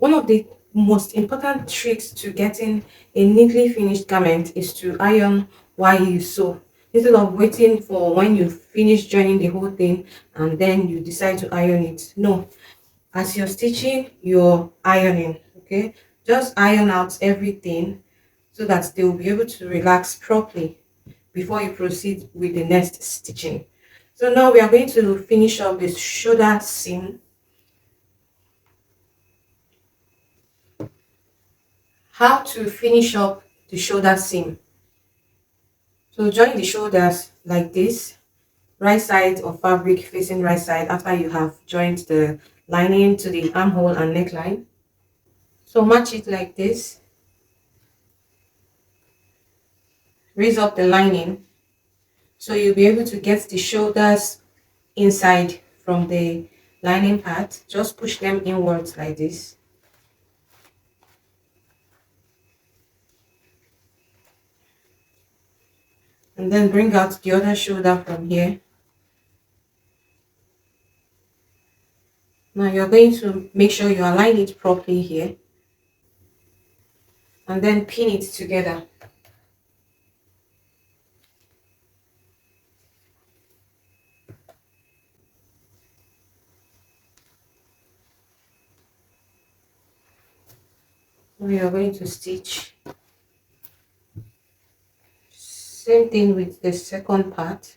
one of the most important tricks to getting a neatly finished garment is to iron while you sew. Instead of waiting for when you finish joining the whole thing and then you decide to iron it. No, as you're stitching, you're ironing. Okay, just iron out everything so that they will be able to relax properly before you proceed with the next stitching. So now we are going to finish up this shoulder seam. How to finish up the shoulder seam. So join the shoulders like this, right side of fabric facing right side after you have joined the lining to the armhole and neckline. So match it like this, raise up the lining so you'll be able to get the shoulders inside from the lining part. Just push them inwards like this. And then bring out the other shoulder from here. Now you're going to make sure you align it properly here and then pin it together. Now you're going to stitch. Same thing with the second part.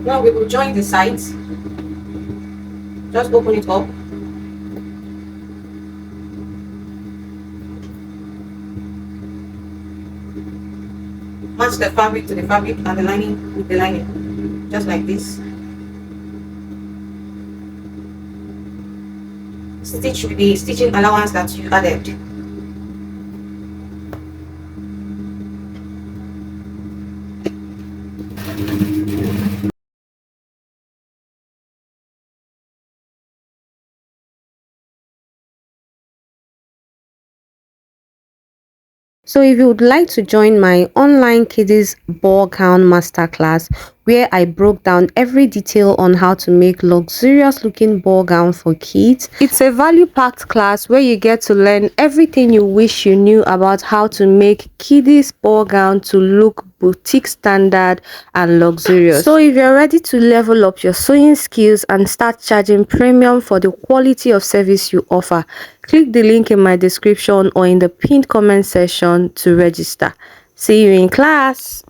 Now we will join the sides. Just open it up. Match the fabric to the fabric and the lining with the lining. Just like this. Stitch with the stitching allowance that you added. So if you would like to join my online kiddies ball gown masterclass where I broke down every detail on how to make luxurious looking ball gown for kids, it's a value packed class where you get to learn everything you wish you knew about how to make kiddies ball gown to look boutique standard and luxurious. So if you're ready to level up your sewing skills and start charging premium for the quality of service you offer, click the link in my description or in the pinned comment section to register. See you in class.